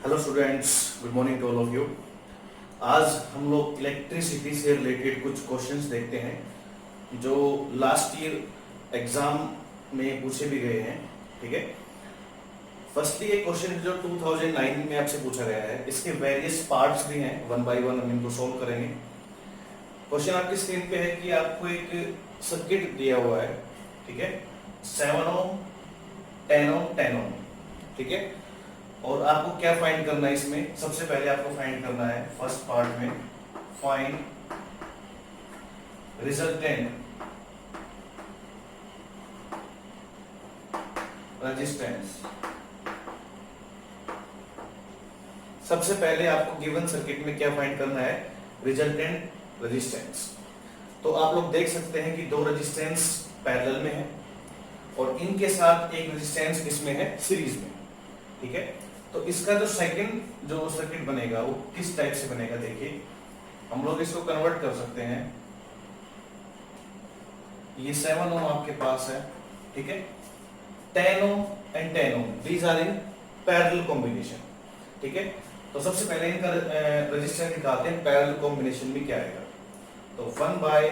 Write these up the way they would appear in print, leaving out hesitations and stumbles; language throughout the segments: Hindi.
Hello students, good morning to all of you. आज हम लोग इलेक्ट्रिसिटी से रिलेटेड कुछ क्वेश्चंस देखते हैं जो लास्ट ईयर एग्जाम में पूछे भी गए हैं। ठीक है, फर्स्टली एक क्वेश्चन जो 2009 में आपसे पूछा गया है, इसके वेरियस पार्ट्स भी हैं, वन बाय वन हम इनको सोल्व करेंगे। क्वेश्चन आपकी स्क्रीन पे है कि आपको एक सर्किट दिया हुआ है, ठीक है, 7 ओम, 10 ओम, 10 ओम, ठीक है, और आपको क्या फाइंड करना है इसमें। सबसे पहले आपको फाइंड करना है फर्स्ट पार्ट में, फाइंड रिजल्टेंट रेजिस्टेंस। सबसे पहले आपको गिवन सर्किट में क्या फाइंड करना है, रिजल्टेंट रेजिस्टेंस। तो आप लोग देख सकते हैं कि दो रेजिस्टेंस पैरेलल में है और इनके साथ एक रेजिस्टेंस किसमें है, सीरीज में। ठीक है, तो इसका जो सेकंड जो सर्किट बनेगा वो किस टाइप से बनेगा, देखिए हम लोग इसको कन्वर्ट कर सकते हैं। ये 7 ओम आपके पास है, ठीक है, 10 ohm and 10 ohm, these are in parallel combination. ठीक है, तो सबसे पहले इनका रेजिस्टेंस निकालते हैं, पैरेलल कॉम्बिनेशन में क्या आएगा। तो 1 by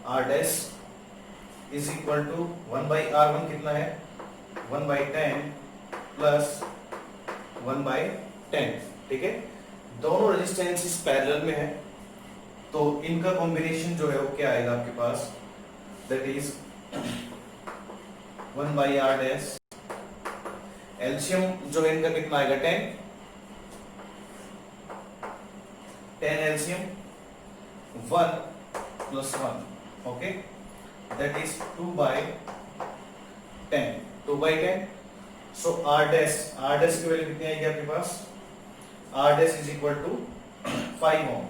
R dash is equal to 1 by R1 कितना है, 1 बाय 10 प्लस 1 बाय 10। ठीक है, दोनों रेजिस्टेंस इस पैरेलल में है, तो इनका कॉम्बिनेशन जो है वो क्या आएगा आपके पास, that is 1 by R dash, LCM जो है इनका कितना आएगा, 10 LCM 1 plus 1, okay, that is 2 by 10, 2 by 10। So R dash की वैल्यू कितनी आएगी आपके पास, R dash is equal to 5 ohm.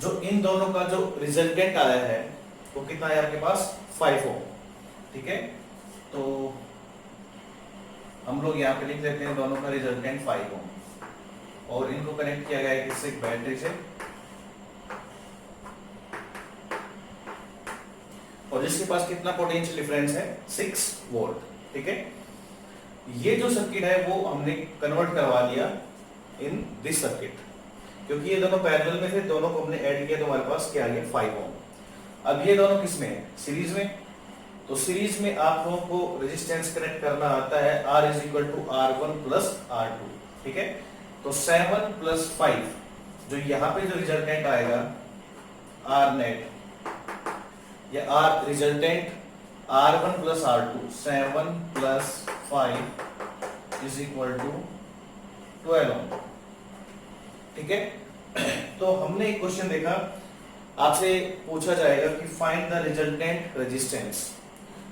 जो इन दोनों का जो रिजल्टेंट आया है वो कितना है आपके पास, 5 ओम। ठीक है, तो हम लोग यहाँ पे लिख लेते हैं दोनों का रिजल्टेंट 5 ओम और इनको कनेक्ट किया गया है किससे, बैटरी से, और जिसके पास कितना पोटेंशियल डिफरेंस है, 6 वोल्ट। ठीक है, ये जो सर्किट है वो हमने कन्वर्ट करवा दिया इन दिस सर्किट, क्योंकि ये दोनों पैरेलल में थे, दोनों को हमने ऐड किया तो हमारे पास क्या आ गया, 5 ओम। अब ये दोनों किस में है, सीरीज में, तो सीरीज में आप लोगों को रेजिस्टेंस कनेक्ट करना आता है, R is equal to R1 plus R2। ठीक है, तो 7 प्लस 5, जो यहाँ पे जो रिजल्टेंट आएगा R नेट या R resultant R1 plus R2, 7 plus 5 is equal to 12 ohm. ठीक है, तो हमने एक क्वेश्चन देखा, आपसे पूछा जाएगा कि फाइंड द रिजल्टेंट रेजिस्टेंस।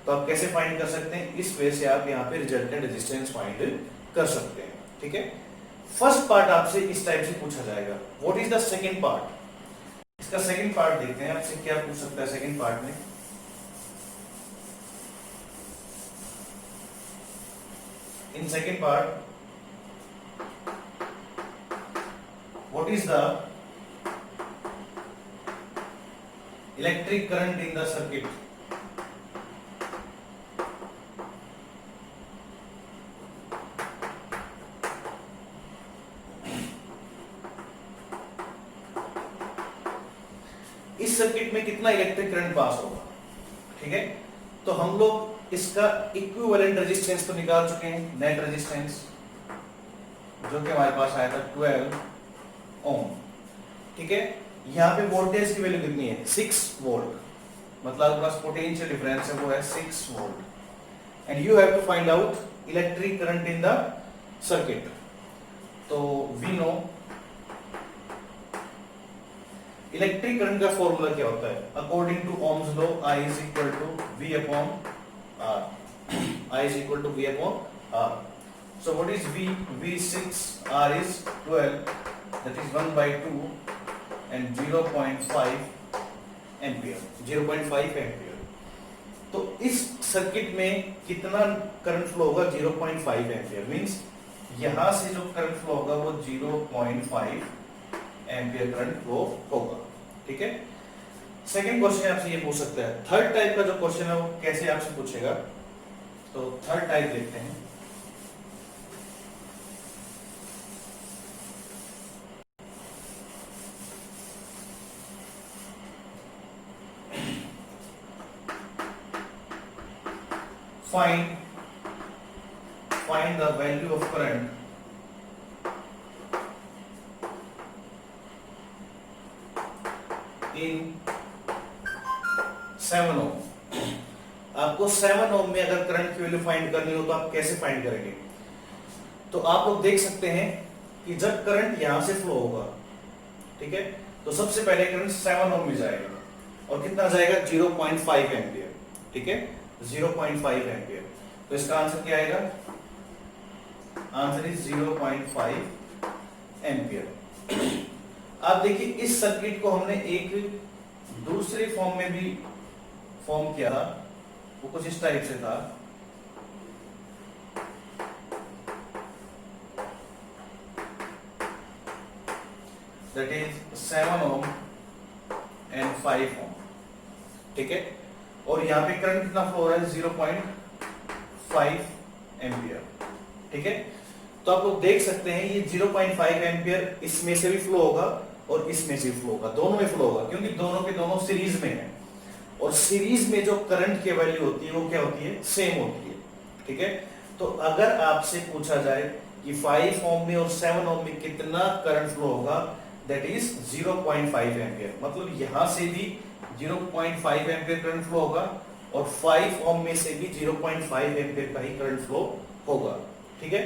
तो आप कैसे फाइंड कर सकते हैं, इस वे से आप यहाँ पे रिजल्टेंट रेजिस्टेंस फाइंड कर सकते हैं। ठीक है, फर्स्ट पार्ट आपसे इस टाइप से पूछा जाएगा, what is the second part. इसका सेकंड पार्ट देखते हैं, आपसे क्या पूछ सकता है सेकंड पार्ट में। In second part, what is the electric current in the circuit. इस सर्किट में कितना इलेक्ट्रिक करंट पास होगा। ठीक है, तो हम लोग इसका इक्विवेलेंट रेजिस्टेंस तो निकाल चुके हैं, नेट रेजिस्टेंस जो कि हमारे पास आया था 12 ओम। ठीक है, यहाँ पे वोल्टेज की वैल्यू कितनी है, 6 वोल्ट, मतलब आपके पास पोटेंशियल डिफरेंस है वो है 6 volt, and you have to find out electric current in the circuit. तो वी नो इलेक्ट्रिक करंट का फॉर्मूला क्या होता है, according to Ohm's law, I is equal to V upon R, I is equal to V upon R। So what is V? V is 6, R is 12, that is 1 by 2 and 0.5 ampere, 0.5 ampere. तो इस सर्किट में कितना करंट फ्लो होगा, 0.5 एम्पियर, मींस यहां से जो करंट फ्लो होगा वो 0.5 एम्पियर करंट फ्लो होगा। ठीक है, सेकंड क्वेश्चन आपसे ये पूछ सकता है। थर्ड टाइप का जो क्वेश्चन है वो कैसे आपसे पूछेगा, तो थर्ड टाइप देखते हैं। Find the value of current in 7 ओम। आपको 7 ओम में अगर करंट की वैल्यू फाइंड करनी हो तो आप कैसे फाइंड करेंगे? तो आप लोग देख सकते हैं कि जब करंट यहां से फ्लो होगा, ठीक है, तो सबसे पहले करंट 7 ओम में जाएगा और कितना जाएगा? 0.5 एम्पियर, ठीक है, 0.5 एम्पियर। तो इसका आंसर क्या आएगा? Answer is 0.5 ampere. आप देखिए इस सर्किट को हमने एक दूसरे फॉर्म में भी फॉर्म किया था, वो कुछ इस टाइप से था। दैट इज 7 ओम एंड 5 ओम, ठीक है, और यहां पे करंट कितना फ्लो हो रहा है? 0.5 एम्पियर, ठीक है। तो आप लोग देख सकते हैं ये 0.5 एम्पियर इसमें से भी फ्लो होगा और इसमें से फ्लो होगा, दोनों में फ्लो होगा, क्योंकि दोनों के दोनों सीरीज में है। और सीरीज में जो करंट की वैल्यू होती है वो क्या होती है? सेम होती है, ठीक है। तो अगर आपसे पूछा जाए कि 5 ओम में और 7 ओम में कितना करंट फ्लो होगा, दैट इज 0.5 एम्पियर। मतलब यहां से भी 0.5 एम्पियर करंट फ्लो होगा और 5 ओम में से भी 0.5 एम्पियर का ही करंट फ्लो होगा, ठीक है।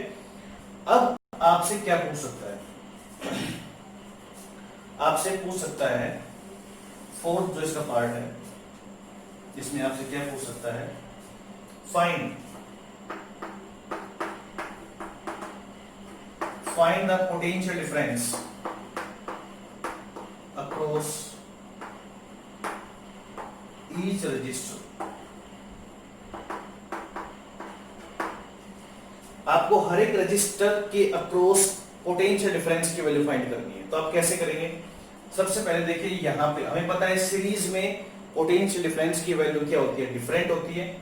अब आपसे क्या पूछ सकता है? आपसे पूछ सकता है फोर्थ जो इसका पार्ट है, इसमें आपसे क्या पूछ सकता है? Find the potential difference across each resistor. आपको हर एक रजिस्टर के अक्रॉस पोटेंशियल डिफरेंस की वैल्यू फाइंड करनी है। तो आप कैसे करेंगे? सबसे पहले देखिए यहां पे हमें पता है सीरीज में पोटेंशियल डिफरेंस की वैल्यू क्या होती है? डिफरेंट होती है,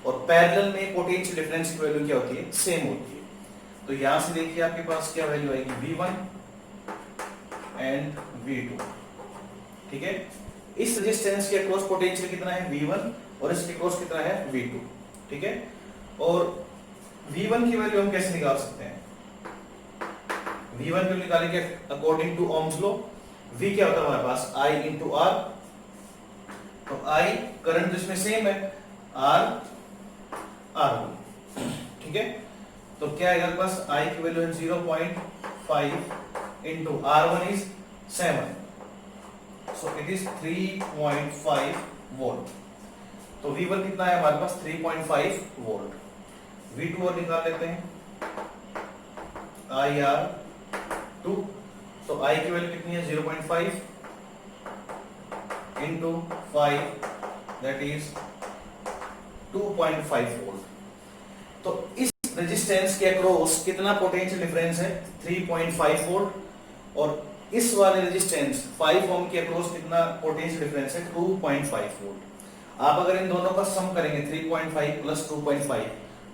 और पैरेलल में पोटेंशियल डिफरेंस की वैल्यू क्या होती है? सेम होती है। तो यहां से देखिए आपके पास क्या वैल्यू आएगी? V1 एंड V2, ठीक है। इस रेजिस्टेंस के अक्रॉस पोटेंशियल कितना है? V1, और इसके अक्रॉस कितना है? V2, ठीक है। और V1 की वैल्यू हम कैसे निकाल सकते हैं? V1 को निकालेंगे according to Ohm's law. V क्या होता है हमारे पास? I into R। तो I करंट जिसमें सेम है, R1, ठीक है। तो क्या है हमारे पास? I की वैल्यू है 0.5 into R1 is 7, so it is 3.5 volt. तो V1 कितना है हमारे पास? 3.5 वोल्ट। V2 और निकाल लेते हैं, IR2। तो I की वैल्यू कितनी है? 0.5 इंटू 5, दैट इज 2.5 वोल्ट। तो इस रेजिस्टेंस के अक्रॉस कितना पोटेंशियल डिफरेंस है? 3.5 वोल्ट। और इस वाले रेजिस्टेंस 5 ओम के अक्रॉस कितना पोटेंशियल डिफरेंस है? 2.5 वोल्ट। आप अगर इन दोनों का सम करेंगे 3.5 प्लस 2.5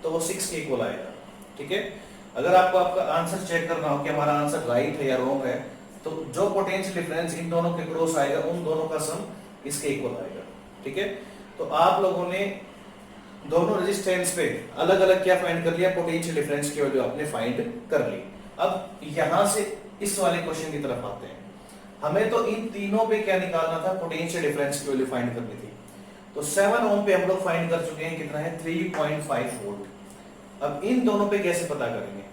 तो वो 6 के इक्वल आएगा, ठीक है। अगर आपको आपका आंसर चेक करना हो कि हमारा आंसर राइट है या रॉन्ग है, तो जो पोटेंशियल डिफरेंस इन दोनों के क्रॉस आएगा उन दोनों का सम इसके इक्वल आएगा, ठीक है। तो आप लोगों ने दोनों रेजिस्टेंस पे अलग अलग क्या फाइंड कर लिया? पोटेंशियल डिफरेंस की वैल्यू आपने फाइंड कर ली। अब यहां से इस वाले क्वेश्चन की तरफ आते हैं। हमें तो इन तीनों पे क्या निकालना था? पोटेंशियल डिफरेंस की वैल्यू फाइंड करनी थी। तो 7 ओम पे हम लोग फाइंड कर चुके हैं, कितना है? 3.5 वोल्ट। अब इन दोनों पे कैसे पता करेंगे?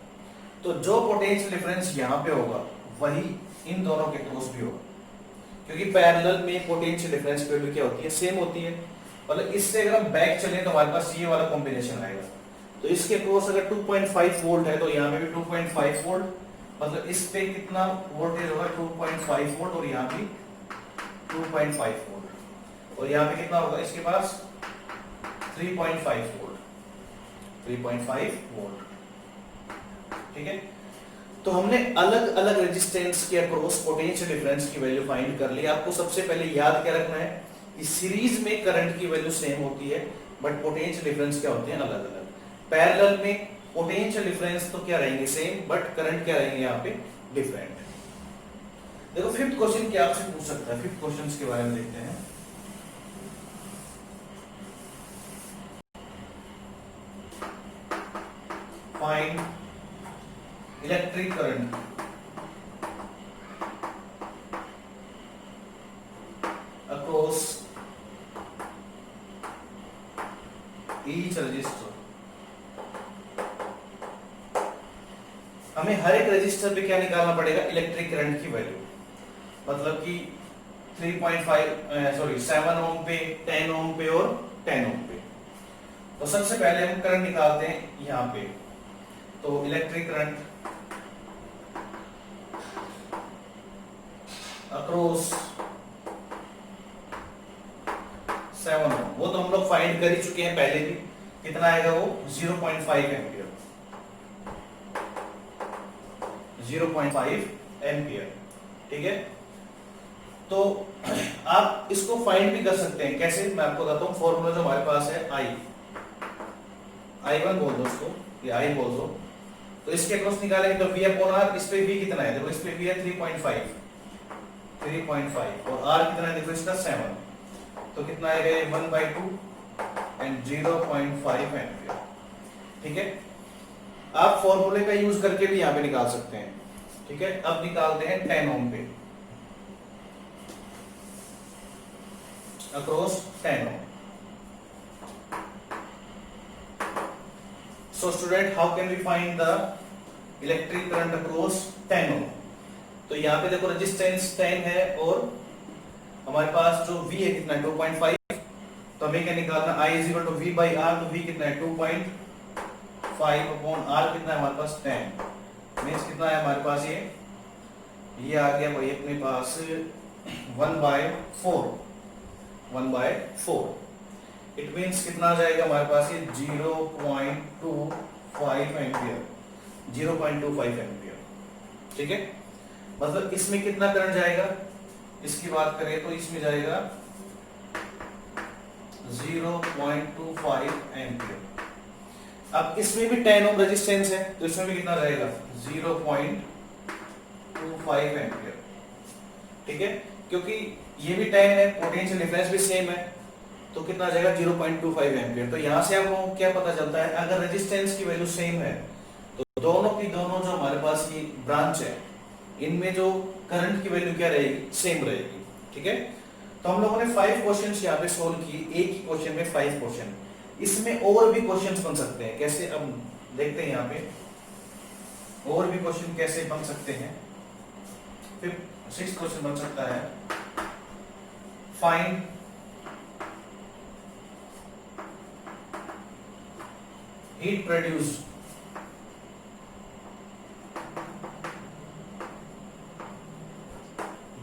तो जो पोटेंशियल डिफरेंस यहां पे होगा वही इन दोनों के क्रॉस भी होगा, क्योंकि पैरेलल में पोटेंशियल डिफरेंस की वैल्यू क्या होती है? सेम होती है। मतलब इससे अगर हम बैक चलें तो हमारे पास ये वाला कॉम्बिनेशन आएगा। तो इसके क्रॉस अगर 2.5 वोल्ट है तो यहाँ पे भी 2.5 वोल्ट, मतलब इस पे कितना वोल्टेज होगा? 2.5 वोल्ट, और यहाँ भी 2.5 वोल्ट, और यहाँ पे कितना होगा इसके पास? 3.5 वोल्ट, 3.5 वोल्ट, ठीक है। तो हमने अलग अलग रेजिस्टेंस के अक्रॉस पोटेंशियल डिफरेंस की वैल्यू फाइंड कर ली। आपको सबसे पहले याद क्या रखना है? इस सीरीज में करंट की वैल्यू सेम होती है, बट पोटेंशियल डिफरेंस क्या होते हैं? अलग अलग। पैरेलल में पोटेंशियल डिफरेंस तो क्या रहेंगे सेम, बट करंट क्या रहेंगे यहाँ पे डिफरेंट। देखो फिफ्थ क्वेश्चन क्या आपसे पूछ सकता है, फिफ्थ क्वेश्चन के बारे में देखते हैं। Find electric current across each resistor. हमें हर एक रजिस्टर पे क्या निकालना पड़ेगा, इलेक्ट्रिक करंट की वैल्यू। मतलब कि 7 ओम पे, 10 ओम पे और 10 ओम पे। तो सबसे पहले हम करंट निकालते हैं यहाँ पे। तो इलेक्ट्रिक करंट अक्रॉस 7 ओम, वो तो हम लोग फाइंड कर ही चुके हैं पहले भी। कितना आएगा वो 0.5 एम्पियर, 0.5 एम्पियर। ठीक है, तो आप इसको फाइंड भी कर सकते हैं। कैसे, मैं आपको बताता हूँ। फॉर्मूला जो हमारे पास है I1 बोल दो उसको, ये I बोल दो। तो इसके अक्रॉस निकालेंगे तो V अपॉन R, इस पे V कितना है देखो, इस पे V है 3.5 और R कितना है देखो इसका 7। तो कितना आएगा ये 1/2 एंड 0.5 एम्पियर। ठीक है, आप फॉर्मूले का यूज करके भी यहाँ पे निकाल सकते हैं। ठीक है, अब निकालते हैं 10 ओम पे across 10 ohm. So student, how can we find the electric current across 10 ohm? तो यहाँ पे देखो रेजिस्टेंस 10 है और हमारे पास जो V है कितना है 2.5। तो हमें क्या निकालना, I is equal to V by R। तो V कितना है 2.5 अपॉन R कितना है हमारे पास 10। मीन्स कितना है हमारे पास ये आ गया भाई अपने पास 1/4। इट मीन्स कितना आ जाएगा हमारे पास ये 0.25 एम्पियर, 0.25 एम्पियर। ठीक है, मतलब इसमें कितना करंट जाएगा, इसकी बात करें तो इसमें जाएगा 0.25 एम्पियर। अब इसमें भी 10 ओम रेजिस्टेंस है तो इसमें भी कितना रहेगा 0.25 एम्पियर। ठीक है, क्योंकि ये भी 10 है, पोटेंशियल डिफरेंस भी सेम है, तो कितना आ जाएगा 0.25 एम्पियर। तो यहां से हम लोगों को क्या पता चलता है, अगर रेजिस्टेंस की वैल्यू सेम है तो दोनों की दोनों जो हमारे पास ये ब्रांच है इनमें जो करंट की वैल्यू क्या रहेगी, सेम रहेगी। ठीक है, तो हम लोगों ने 5 क्वेश्चंस यहाँ पे सोल्व किए, एक ही क्वेश्चन में 5 क्वेश्चन। इसमें और भी क्वेश्चंस बन सकते हैं। कैसे, अब देखते हैं यहाँ पे और भी क्वेश्चन कैसे बन सकते हैं। फिर 6 क्वेश्चन बन सकता है, find heat produced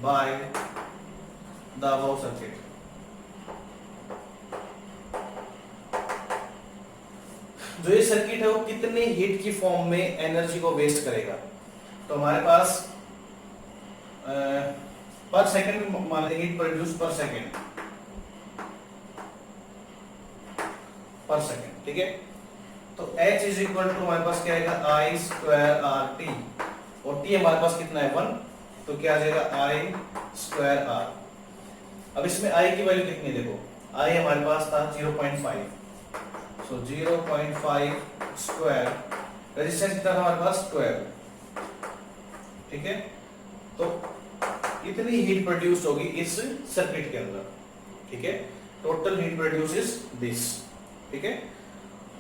by the above circuit। जो ये सर्किट है वो कितने हीट की फॉर्म में एनर्जी को वेस्ट करेगा। तो हमारे पास पर सेकंड मान लेंगे, हीट प्रोड्यूस पर सेकंड। ठीक है, तो H इज इक्वल टू हमारे पास क्या आएगा I स्क्वायर RT, और T हमारे पास कितना है 1, तो क्या आ जाएगा I स्क्वायर R। अब इसमें I की वैल्यू कितनी है देखो, I हमारे पास था 0.5, सो 0.5 स्क्वायर, रेजिस्टेंस कितना था हमारे पास 12। ठीक है, तो इतनी हीट प्रोड्यूस होगी इस सर्किट के अंदर। ठीक है, total heat produce is this. ठीक है,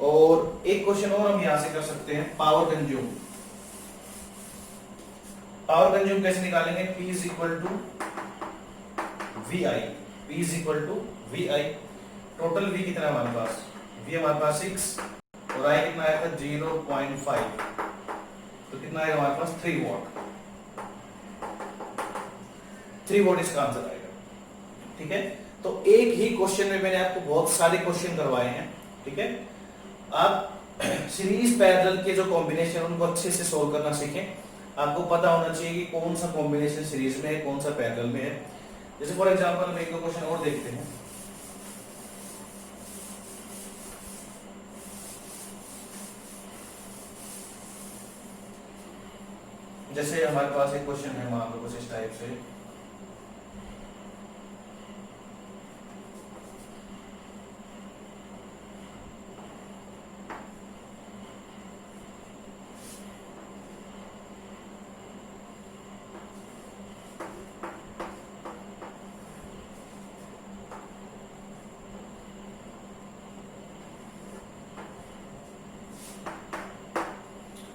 और एक क्वेश्चन और हम यहां से कर सकते हैं, पावर कंज्यूम। पावर कंज्यूम कैसे निकालेंगे, P is equal to VI। P is equal to VI, total V कितना है हमारे पास, V हमारे पास 6 और I कितना आया था 0.5, तो कितना आएगा हमारे पास 3 वॉट। 3 वॉट इसका आंसर आएगा। ठीक है, तो एक ही क्वेश्चन में मैंने आपको बहुत सारे क्वेश्चन करवाए हैं। ठीक है, आप सीरीज पैरेलल के जो कॉम्बिनेशन उनको अच्छे से सोल्व करना सीखें। आपको पता होना चाहिए कि कौन सा कॉम्बिनेशन सीरीज में है, कौन सा पैरेलल में है। जैसे फॉर एग्जांपल हम एक दो क्वेश्चन और देखते हैं। जैसे हमारे पास एक क्वेश्चन है मान लो कुछ इस टाइप से,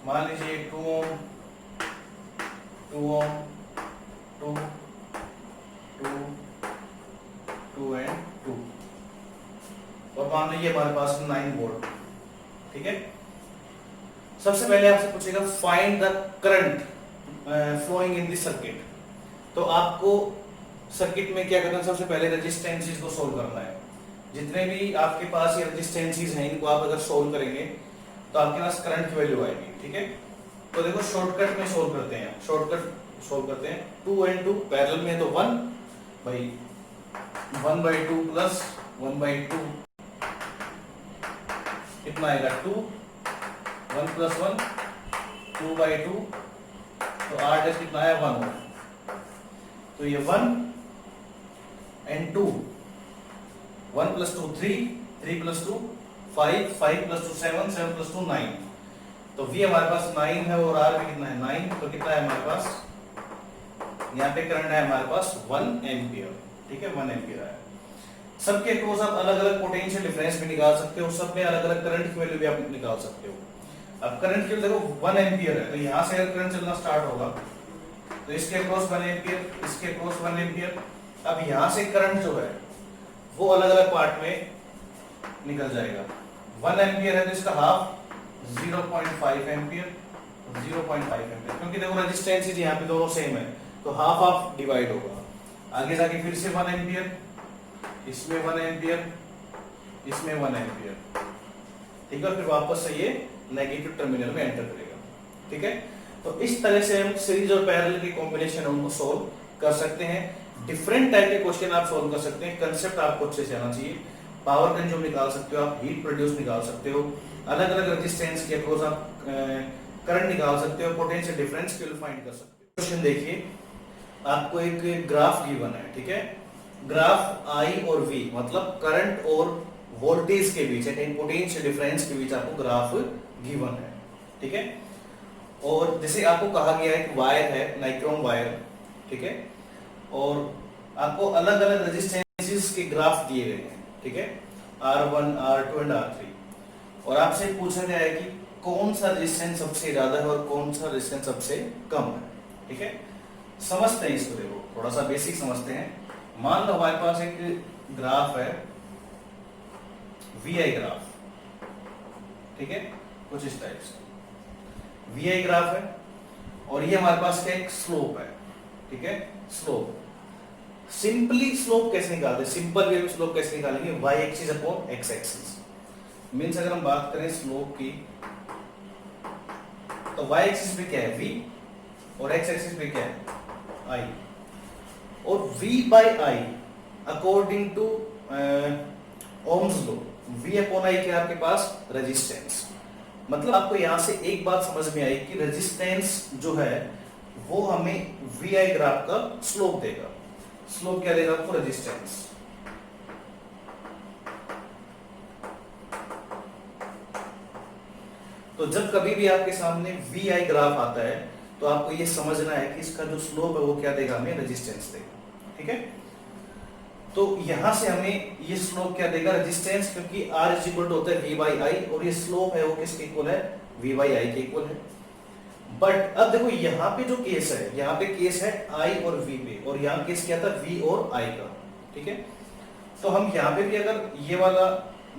मान लीजिए 2 ओम 2 ओम 2 2 2 एंड 2, और मान लीजिए हमारे पास 9 वोल्ट। ठीक है, सबसे पहले आपसे पूछेगा find the current flowing in this circuit. तो आपको सर्किट में क्या करना है, सबसे पहले रेजिस्टेंसेस को सोल्व करना है। जितने भी आपके पास ये रेजिस्टेंसेस हैं इनको आप अगर सोल्व करेंगे तो आपके पास करंट की वैल्यू आएगी। ठीक है, तो देखो शॉर्टकट में सोल्व करते हैं, शॉर्टकट सोल्व करते हैं। 2 एंड 2 पैरेलल में है तो 1/2 प्लस 1/2 कितना आएगा 2, 1 प्लस 1 2/2, तो r डैश कितना है 1 होगा। तो ये 1 and 2, 1 plus 2 3, 3 plus 2 5, 5 plus 2 7, 7 plus 2 9, तो v हमारे पास 9 है और r भी कितना है 9, तो कितना है हमारे पास, यहाँ पे करंट है हमारे पास 1 एम्पियर। ठीक है, 1 एम्पियर है। सबके अक्रॉस आप अलग अलग पोटेंशियल डिफरेंस भी निकाल सकते हो, सब में अलग अलग करंट की वैल्यू भी आप निकाल सकते हो। अब करंट की देखो 1 एम्पियर है, तो यहाँ से अगर करंट चलना स्टार्ट होगा तो इसके अक्रॉस 1 एम्पियर, इसके अक्रॉस 1 एम्पियर। अब यहाँ से करंट जो है वो अलग अलग पार्ट में निकल जाएगा। 1 एम्पियर है तो इसका हाफ 0.5 एम्पियर, 0.5 एम्पियर, क्योंकि देखो रेजिस्टेंस यहाँ पे दोनों सेम है तो हाफ हाफ डिवाइड होगा। आगे जाके फिर से 1 एम्पियर, इसमें 1 एम्पियर, इसमें 1 एम्पियर। ठीक है, फिर वापस से ये नेगेटिव टर्मिनल में एंटर करेगा। ठीक है, तो इस तरह से हम सीरीज और पैरेलल के कॉम्बिनेशन उनको सोल्व कर सकते हैं। डिफरेंट टाइप के क्वेश्चन आप सोल्व कर सकते हैं। कंसेप्ट आपको अच्छे से आना चाहिए। पावर कंज्यूम निकाल सकते हो आप, हीट प्रोड्यूस निकाल सकते हो, अलग अलग रेजिस्टेंस के अक्रॉस आप करंट निकाल सकते हो, पोटेंशियल डिफरेंस को फाइंड कर सकते हो। क्वेश्चन देखिए, आपको एक ग्राफ गिवन है। ठीक है, ग्राफ I और V मतलब करंट और वोल्टेज के बीच है, पोटेंशियल डिफरेंस के बीच आपको ग्राफ गिवन है। ठीक है, और जैसे आपको कहा गया है एक वायर है, नाइक्रोम वायर। ठीक है, और आपको अलग अलग रेजिस्टेंसेस के ग्राफ दिए गए हैं। ठीक है, R1, R2 एंड R3, और आपसे पूछा गया है कि कौन सा रेजिस्टेंस सबसे ज्यादा है और कौन सा रेजिस्टेंस सबसे कम है। ठीक है, समझते हैं इसको, देखो थोड़ा सा बेसिक समझते हैं। मान लो हमारे पास एक ग्राफ है VI ग्राफ। ठीक है, कुछ इस टाइप से VI ग्राफ है, और ये हमारे पास क्या एक स्लोप है। ठीक है, स्लोप सिंपली स्लोप कैसे निकालते हैं, सिंपल वे में स्लोप कैसे निकालेंगे, y axis upon x axis. Means अगर हम बात करें स्लोप की तो y एक्सिस पे क्या है v और x एक्सिस पे क्या है i, और v by i according to Ohm's law, v upon i क्या है आपके पास रेजिस्टेंस। मतलब आपको यहां से एक बात समझ में आई कि रेजिस्टेंस जो है वो हमें VI ग्राफ का स्लोप देगा। स्लोप क्या देगा आपको, रेजिस्टेंस। तो जब कभी भी आपके सामने VI ग्राफ आता है तो आपको ये समझना है कि इसका जो स्लोप है वो क्या देगा, हमें रेजिस्टेंस देगा। ठीक है, तो यहां से हमें ये स्लोप क्या देगा, रेजिस्टेंस, क्योंकि R इज इक्वल टू होता है V by I, और ये स्लोप है वो किसके इक्वल है, V by I के इक्वल है। बट अब देखो यहाँ पे जो केस है, यहाँ पे केस है I और V पे, और यहाँ केस क्या था V और I का। ठीक है, तो हम यहाँ पे भी अगर ये वाला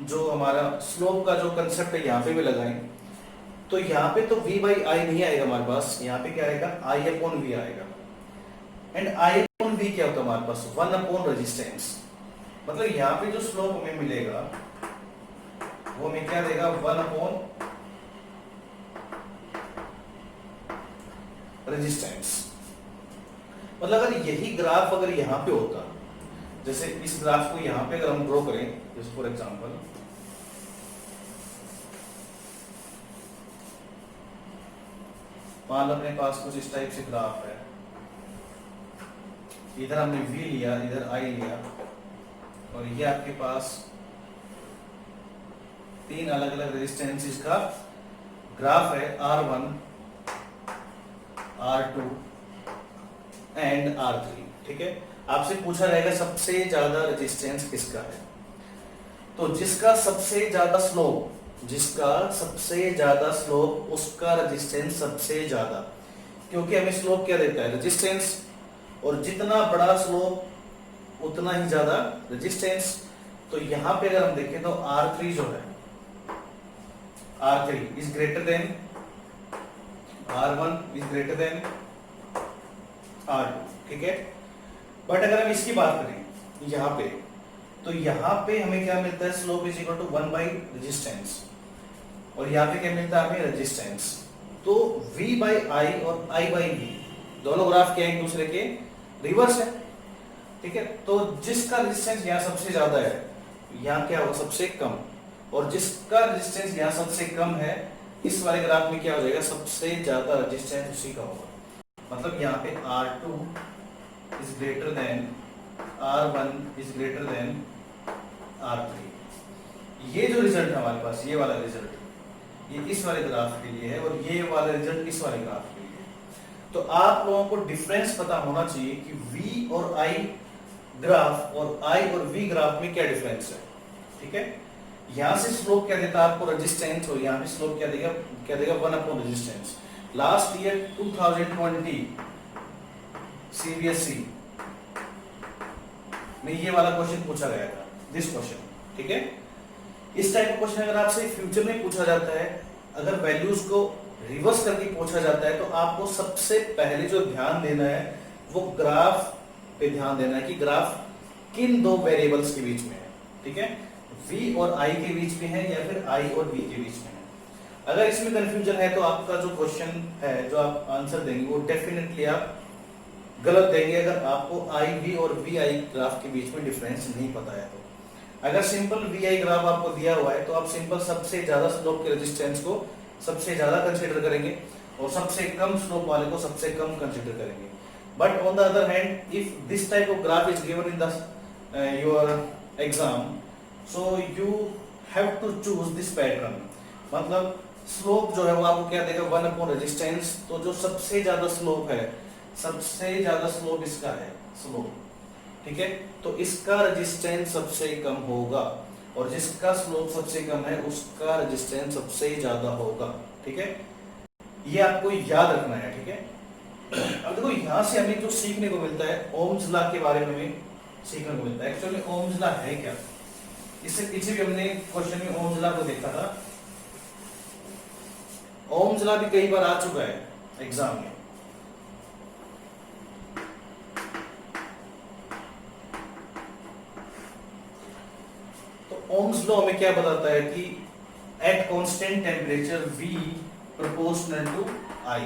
जो हमारा स्लोप का जो कंसेप्ट है यहाँ पे भी लगाएं तो यहाँ पे तो V by I नहीं आएगा हमारे पास, यहाँ पे क्या आएगा I अपॉन V आएगा। एंड I अपॉन V क्या होता है हमारे पास, 1 अपॉन रेजिस्टेंस। मतलब यहाँ पे जो स्लोप हमें मिलेगा वो हमें क्या देगा, 1 अपॉन रेजिस्टेंस। मतलब अगर यही ग्राफ अगर यहाँ पे होता, जैसे इस ग्राफ को यहाँ पे अगर हम ड्रॉ करें, जैसे फॉर एग्जांपल मान लो अपने पास कुछ इस टाइप से ग्राफ है, इधर हमने V लिया, इधर I लिया, और ये आपके पास 3 अलग अलग रेजिस्टेंसेस का ग्राफ है, R1, R2 एंड R3। ठीक है, आपसे पूछा जाएगा सबसे ज्यादा रेजिस्टेंस किसका है। तो जिसका सबसे ज्यादा स्लोप, उसका रेजिस्टेंस सबसे ज्यादा, क्योंकि हमें स्लोप क्या देता है, रेजिस्टेंस, और जितना बड़ा स्लोप उतना ही ज्यादा रेजिस्टेंस। तो यहां पे अगर हम देखें तो R3 जो है, R3 is greater than R1 is greater than R2। ठीक है, बट अगर हम इसकी बात करें यहाँ पे, तो यहाँ पे हमें क्या मिलता है, slope is equal to 1 by resistance, और यहाँ पे क्या मिलता है हमें, रेजिस्टेंस। तो V बाई I और I बाई V दोनों ग्राफ क्या है, एक दूसरे के रिवर्स है। ठीक है, तो जिसका रेजिस्टेंस यहाँ सबसे ज्यादा है, यहाँ क्या होगा, सबसे कम, और जिसका रेजिस्टेंस यहाँ सबसे कम है, इस वाले ग्राफ में क्या हो जाएगा, सबसे ज्यादा रेजिस्टेंस उसी का होगा। मतलब यहाँ पे R2 is greater than R1 is greater than R3। ये जो रिजल्ट है हमारे पास, ये वाला रिजल्ट, ये इस वाले ग्राफ के लिए है, और ये वाला रिजल्ट इस वाले ग्राफ के लिए। तो आप लोगों को डिफरेंस पता होना चाहिए कि V और I ग्राफ और I और V ग्राफ में क्या डिफरेंस है। ठीक है, यहां से स्लोप क्या देता है आपको, रेजिस्टेंस, और यहां पे स्लोप क्या देगा 1 upon resistance. Last year 2020 CBSE में ये वाला क्वेश्चन पूछा गया था, दिस क्वेश्चन। ठीक है, इस टाइप का क्वेश्चन अगर आपसे फ्यूचर में पूछा जाता है, अगर वैल्यूज को रिवर्स करके पूछा जाता है, तो आपको सबसे पहले जो ध्यान देना है वो ग्राफ पे ध्यान देना है कि ग्राफ किन दो वेरिएबल्स के बीच में है। ठीक है, V और I के बीच में है या फिर I और V के बीच में है। अगर इसमें कंफ्यूजन है तो आपका जो क्वेश्चन है, जो आप आंसर देंगे, वो डेफिनेटली आप गलत देंगे, अगर आपको I V और V I ग्राफ के बीच में डिफरेंस नहीं पता है। तो अगर सिंपल V I ग्राफ आपको दिया हुआ है, तो आप सिंपल सबसे ज्यादा स्लोप के रेजिस्टेंस को सबसे ज्यादा कंसीडर करेंगे, और सबसे कम स्लोप वाले को सबसे कम कंसीडर करेंगे। But on the other hand, if this type of graph is given in the your exam, so you have to choose this pattern. मतलब स्लोप जो है वो आपको क्या देगा, 1 अपॉन रेजिस्टेंस। तो जो सबसे ज्यादा स्लोप है, सबसे ज्यादा स्लोप इसका है, स्लोप। ठीक है, तो इसका रेजिस्टेंस सबसे कम होगा, और जिसका स्लोप सबसे कम है उसका रेजिस्टेंस सबसे ज्यादा होगा। ठीक है, ये आपको याद रखना है। ठीक है, अब देखो यहां से हमें जो सीखने को मिलता है, ओम्स लॉ के बारे में हमें सीखने को मिलता है। एक्चुअली ओम्स लॉ है क्या, इससे पीछे भी हमने क्वेश्चन में ओम्स लॉ को देखा था। ओम्स लॉ भी कई बार आ चुका है एग्जाम में। ओम्स लॉ में क्या बताता है कि at constant temperature V proportional to I,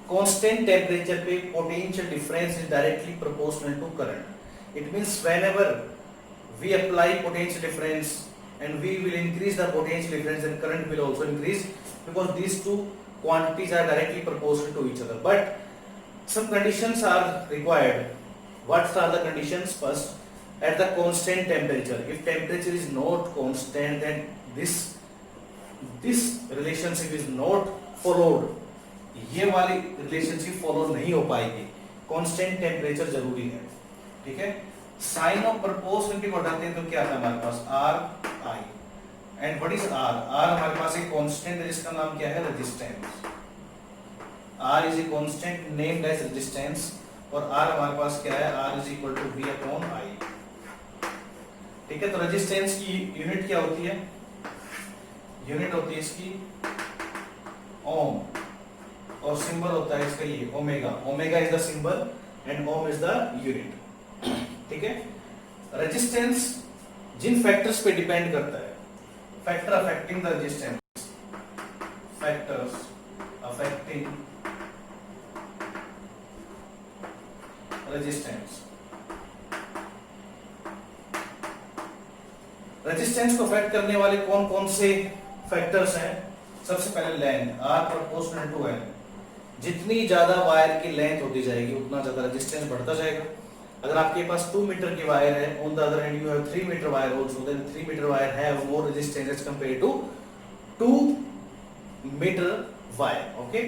constant temperature पे potential difference is directly proportional to current. It means whenever we apply potential difference and we will increase the potential difference and current will also increase, because these two quantities are directly proportional to each other. But some conditions are required. What are the conditions? First, at the constant temperature, if temperature is not constant, then this relationship is not followed. ये वाली relationship follow नहीं हो पाएगी, constant temperature जरूरी है। ठीक है, साइन ऑफ प्रोपोर्शनलिटी को हटाते हैं तो क्या आता है हमारे पास, R I, and what is R? R हमारे पास एक कांस्टेंट है जिसका नाम क्या है, resistance. R is a constant named as resistance, और R हमारे पास क्या है, R is equal to V upon I। ठीक है, तो रेजिस्टेंस की यूनिट क्या होती है, यूनिट होती है इसकी ओम, और सिंबल होता है इसका ये omega. Omega is the symbol and ohm is the unit. ठीक है, रेजिस्टेंस जिन फैक्टर्स पे डिपेंड करता है, factor affecting the resistance, factors affecting resistance. Resistance को अफेक्ट करने वाले कौन कौन से फैक्टर्स हैं? सबसे पहले length, R proportional to L, जितनी ज्यादा वायर की लेंथ होती जाएगी उतना ज्यादा रेजिस्टेंस बढ़ता जाएगा। अगर आपके पास 2 मीटर की वायर है, on the other hand you have 3 metre wire also, then 3 metre wire have more resistance as compare to 2 metre wire. Okay,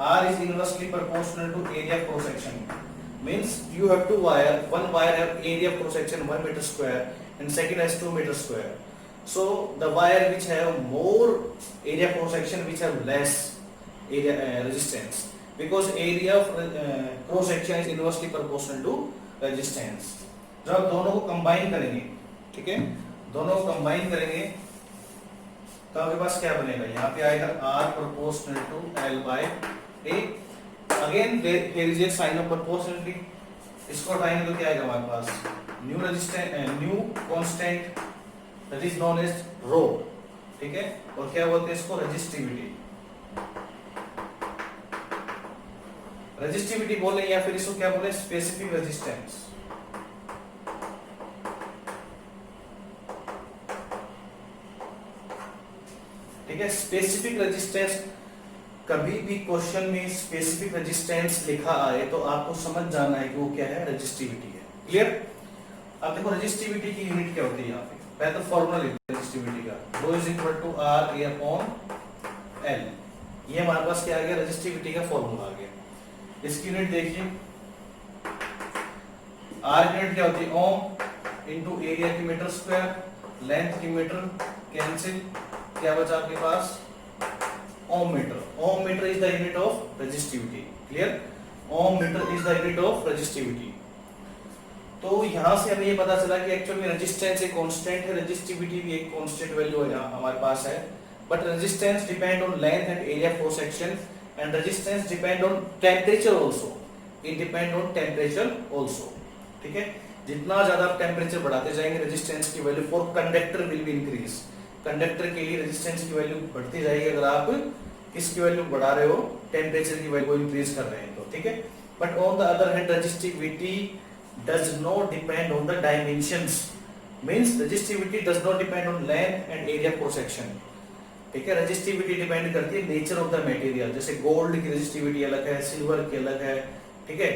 R is inversely proportional to area of cross section. Means you have two wire, one wire have area of cross section 1 meter square and second has 2 meter square. So the wire which have more area cross section which have less area resistance, because area of cross section is inversely proportional to resistance. जब आप दोनों को कंबाइन करेंगे, ठीक है, दोनों को कंबाइन करेंगे तो आपके पास क्या बनेगा, यहाँ पे आएगा R proportional to L by A। Again there is a sign of proportionality, इसको हटाएंगे तो क्या आएगा हमारे पास new resistance, new constant that is known as rho, ठीक है, और क्या बोलते हैं इसको रेजिस्टिविटी, रेजिस्टिविटी बोले या फिर इसको क्या बोले स्पेसिफिक रेजिस्टेंस। ठीक है, स्पेसिफिक रेजिस्टेंस, कभी भी क्वेश्चन में स्पेसिफिक रेजिस्टेंस लिखा आए तो आपको समझ जाना है कि वो क्या है, रेजिस्टिविटी है। क्लियर? अब देखो रेजिस्टिविटी की यूनिट क्या होती है, यहाँ पे पहले तो फॉर्मूला लिखते हैं रेजिस्टिविटी का, rho is equal to R A upon L. ये हमारे पास क्या आ गया, रेजिस्टिविटी का फॉर्मूला आ गया। इसकी यूनिट देखिए, आर यूनिट क्या होती है, ओम इनटू एरिया की मीटर स्क्वायर, लेंथ की मीटर, कैंसिल, क्या बचा आपके पास ohm metre. Ohm metre is the unit of resistivity. Clear? Ohm metre is the unit of resistivity. तो यहां से हमें ये पता चला कि एक्चुअल में रेजिस्टेंस एक कांस्टेंट है, रेजिस्टिविटी भी एक कांस्टेंट वैल्यू है हमारे पास है, but resistance depend on length and area cross section and resistance depend on temperature also, it depend on temperature also. ठीक है, जितना ज्यादा आप टेंपरेचर बढ़ाते जाएंगे रेजिस्टेंस की value for conductor will be increase. Conductor के लिए रेजिस्टेंस की वैल्यू बढ़ती जाएगी अगर आप किसकी वैल्यू बढ़ा रहे हो, टेंपरेचर की वैल्यू इंक्रीज कर रहे हैं तो। ठीक है, but on the other hand resistivity does not depend on the dimensions, means resistivity does not depend on length and area cross section. ठीक है, रेजिस्टिविटी डिपेंड करती है नेचर ऑफ द मटेरियल, जैसे गोल्ड की रेजिस्टिविटी अलग है, सिल्वर की अलग है। ठीक है,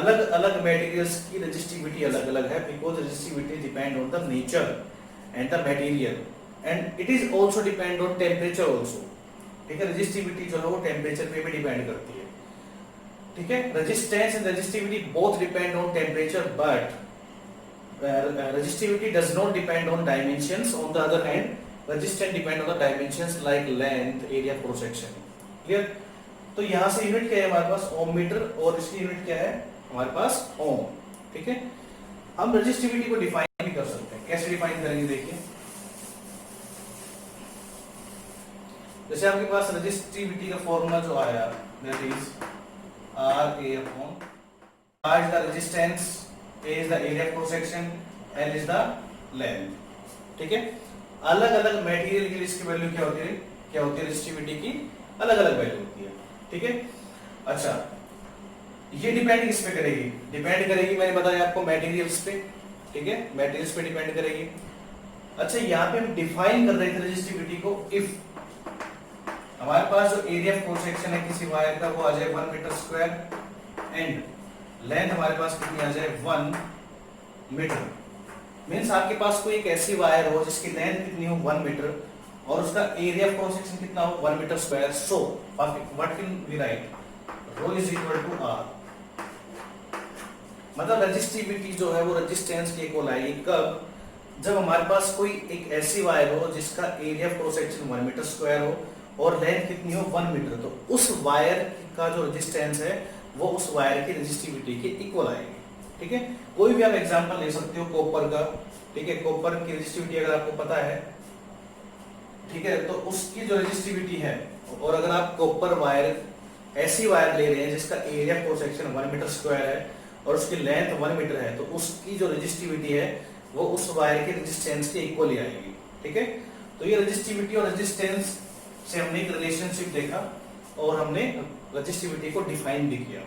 अलग अलग मटेरियल्स की रेजिस्टिविटी अलग अलग है, because resistivity depend on the nature and the material and it is also depend on temperature also. ठीक है, रेजिस्टिविटी जो है वो टेंपरेचर पे भी डिपेंड करती है। ठीक है, resistance and resistivity both depend on temperature, but resistivity does not depend on dimensions. On the other hand resistance depend on the dimensions like length, area, cross section. Clear? तो यहां से यूनिट क्या है हमारे पास, ओम मीटर, और इसकी यूनिट क्या है हमारे पास, ओम। ठीक है, हम रेजिस्टिविटी को डिफाइन भी कर सकते हैं। कैसे डिफाइन करेंगे देखिए, जैसे आपके पास रेजिस्टिविटी का फॉर्मूला जो आया that is R A upon, R is the resistance, A is the area cross section, L is the length. ठीक है, अलग अलग मटेरियल के लिए इसकी वैल्यू क्या होती है, रेजिस्टिविटी की अलग अलग वैल्यू होती है। ठीक है, अच्छा ये डिपेंड किस पे करेगी, डिपेंड करेगी मैंने बताया आपको मटेरियल्स पे। ठीक है, मटेरियल्स पे डिपेंड करेगी। अच्छा, यहाँ पे हम डिफाइन कर रहे थे रेजिस्टिविटी को, इफ हमारे पास जो एरिया क्रॉस सेक्शन है किसी वायर का वो आ जाए 1 मीटर स्क्वायर एंड लेंथ हमारे पास कितनी आ जाए 1 मीटर, मींस आपके पास कोई एक ऐसी वायर हो जिसकी लेंथ कितनी हो 1 मीटर और उसका एरिया क्रॉस सेक्शन कितना हो 1 metre square. So what can we write, rho is equal to R. मतलब रेजिस्टिविटी जो है वो रेजिस्टेंस के इक्वल आएगी कब, जब हमारे पास कोई एक ऐसी वायर हो जिसका area cross section 1 metre square हो और लेंथ कितनी हो 1 मीटर, तो उस वायर का जो रेजिस्टेंस है वो उस वायर की रेजिस्टिविटी के इक्वल आएगी। ठीक है, कोई भी आप एग्जांपल ले सकते हो कॉपर का। ठीक है, कॉपर की रेजिस्टिविटी अगर आपको पता है, ठीक है, तो उसकी जो रेजिस्टिविटी है, और अगर आप कॉपर वायर ऐसी वायर ले रहे हैं जिसका area cross section 1 metre square है और उसकी लेंथ 1 मीटर है, तो उसकी जो रेजिस्टिविटी है वो उस वायर के रेजिस्टेंस के इक्वल ही आएगी। ठीक है, तो ये रेजिस्टिविटी और रेजिस्टेंस से हमने एक रिलेशनशिप देखा और हमने रेजिस्टिविटी को डिफाइन भी किया।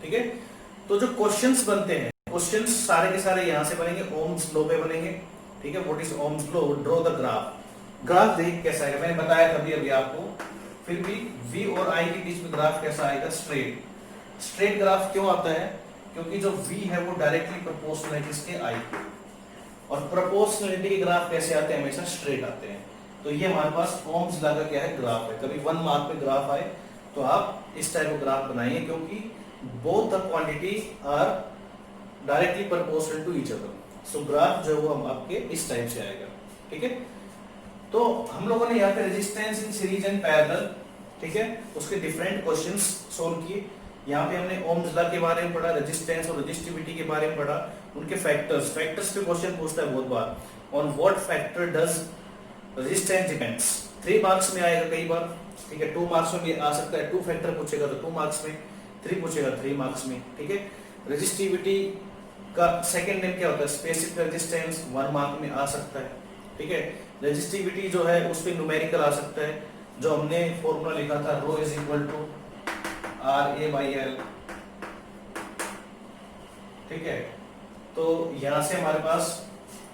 ठीक है, तो जो क्वेश्चंस बनते हैं, क्वेश्चंस सारे के सारे यहां से बनेंगे, ओम्स लॉ पे बनेंगे। ठीक है, what is Ohm's law, draw the graph. Graph देखिए कैसा है, मैंने बताया था अभी आपको फिर भी V और I के बीच में ग्राफ कैसा आएगा, स्ट्रेट। स्ट्रेट ग्राफ क्यों आता है, क्योंकि जो V है वो डायरेक्टली प्रोपोर्शनल है किसके, I के, और प्रोपोर्शनलिटी के ग्राफ कैसे आते हैं, हमेशा स्ट्रेट आते हैं। तो ये हमारे पास ओम्स लॉ का क्या है, ग्राफ है। कभी 1 मार्क में ग्राफ आए तो आप इस टाइप का ग्राफ बनाइए, क्योंकि both the quantity are directly proportional to each other. So graph जो है वो हम आपके इस टाइप से आएगा, ठीक है। तो हम लोगों ने यहाँ पे resistance in series and parallel, ठीक है, उसके डिफरेंट क्वेश्चंस सोल्व किए। यहाँ पे हमने ओम्स लॉ के बारे में पढ़ा, रेजिस्टेंस और रेजिस्टिविटी के बारे में पढ़ा, उनके फैक्टर्स पे क्वेश्चन पूछता है बहुत बार, on what factor does resistance depends. 3 marks में आएगा कई बार, ठीक है, 2 मार्क्स में भी आ सकता है, 2 फैक्टर पूछेगा तो 2 मार्क्स में, 3 पूछेगा 3 मार्क्स में, ठीक है। रेजिस्टिविटी का सेकंड नेम क्या होता है, स्पेसिफिक रेजिस्टेंस, 1 मार्क में आ सकता है, ठीक है। रेजिस्टिविटी जो है उस पे न्यूमेरिकल आ सकता है, जो हमने फॉर्मूला लिखा था ρ इज इक्वल टू RA/L, ठीक है। तो यहां से हमारे पास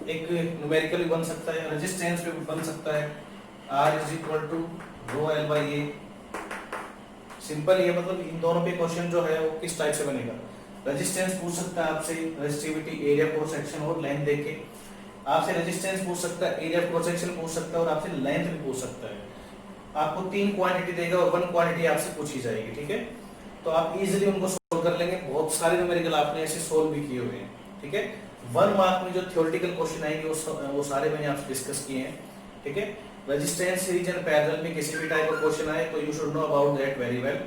एक न्यूमेरिकल भी बन सकता है, रेजिस्टेंस भी बन सकता है, R is equal to ρL/A। Simple ये, मतलब इन दोनों पे क्वेश्चन जो है वो किस टाइप से बनेगा। रेजिस्टेंस पूछ सकता है आपसे, रेजिस्टिविटी, एरिया क्रॉस सेक्शन और लेंथ देके आपसे रेजिस्टेंस पूछ सकता है, एरिया क्रॉस सेक्शन पूछ सकता है और आपसे लेंथ भी पूछ सकता है। आपको 3 क्वांटिटी देगा और 1 क्वांटिटी आपसे पूछी जाएगी, ठीक है। तो आप इजीली उनको सोल्व कर लेंगे। बहुत सारे न्यूमेरिकल आपने ऐसे सोल्व भी किए हुए हैं, ठीक है। 1 मार्क में जो थ्योरेटिकल क्वेश्चन आएंगे वो सारे मैंने आपसे डिस्कस किए हैं, ठीक है। रेजिस्टेंस सीरीज एंड पैरेलल में किसी भी टाइप का क्वेश्चन आए तो you should know about that very well,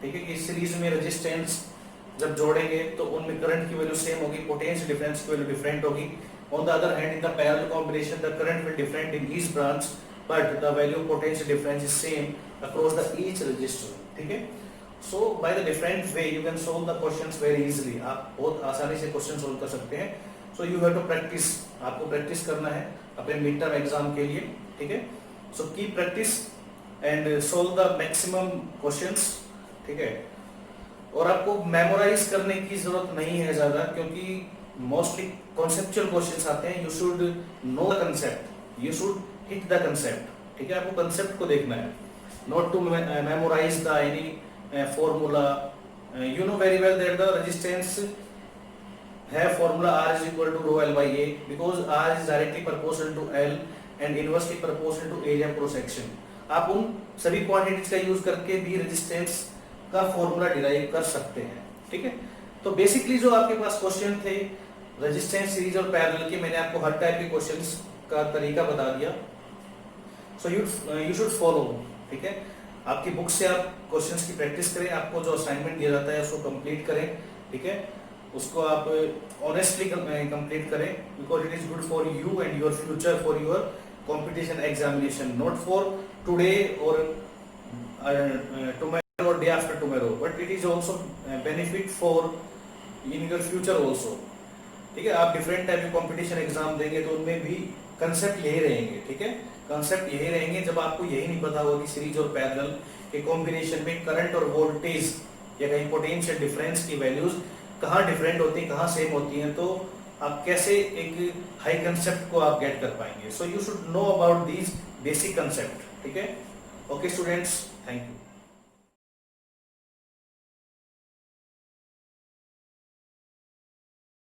ठीक है। कि सीरीज में रेजिस्टेंस जब जोड़ेंगे तो उनमें करंट की वैल्यू सेम होगी, पोटेंशियल डिफरेंस की वैल्यू डिफरेंट होगी। On the other hand, in the parallel combination the current will different in each branch but the value of potential difference is same across the each resistor, ठीक है। So by the different way you can solve the questions very easily. आप बहुत आसानी से क्वेश्चन सोल्व कर सकते हैं। So you have to practice, आपको प्रैक्टिस करना है अपने मिड टर्म एग्जाम के लिए, ठीक है। So keep practice and solve the maximum questions, ठीक है। और आपको मेमोराइज करने की जरूरत नहीं है ज्यादा, क्योंकि मोस्टली कॉन्सेप्चुअल क्वेश्चंस आते हैं। You should know the concept, you should hit the concept, ठीक है। आपको कंसेप्ट को देखना है, not to memorise the any formula. You know very well that the resistance है formula R is equal to ρL/A because R is directly proportional to L and inversely proportional to area cross section। आप उन सभी क्वांटिटीज का यूज करके भी रेजिस्टेंस का फॉर्मूला डिराइव कर सकते हैं, ठीक है। तो बेसिकली जो आपके पास क्वेश्चन थे रेजिस्टेंस सीरीज और पैरेलल के, मैंने आपको हर टाइप के क्वेश्चंस का तरीका बता दिया। सो यू शुड फॉलो, ठीक है। आपकी बुक से आप क्वेश्चंस की प्रैक्टिस करें, आपको जो असाइनमेंट दिया जाता है उसको कंप्लीट करें, ठीक है। उसको आप ऑनेस्टली कंप्लीट करें, because it is good for you and your future, for your competition examination, not for today और tomorrow or day after tomorrow, but it is also benefit for in your future also, ठीक है। आप डिफरेंट टाइप के कंपटीशन एग्जाम देंगे तो उनमें भी कंसेप्ट यही रहेंगे, ठीक है। कंसेप्ट यही रहेंगे। जब आपको यही नहीं पता होगा कि सीरीज और पैरेलल के कॉम्बिनेशन में करंट और वोल्टेज या कहीं पोटेंशियल डिफरेंस की वैल्यूज कहाँ डिफरेंट होती है, कहाँ सेम होती हैं, तो आप कैसे एक हाई कंसेप्ट को आप गेट कर पाएंगे। So you should know about these basic concept, ठीक है। Okay students, thank you.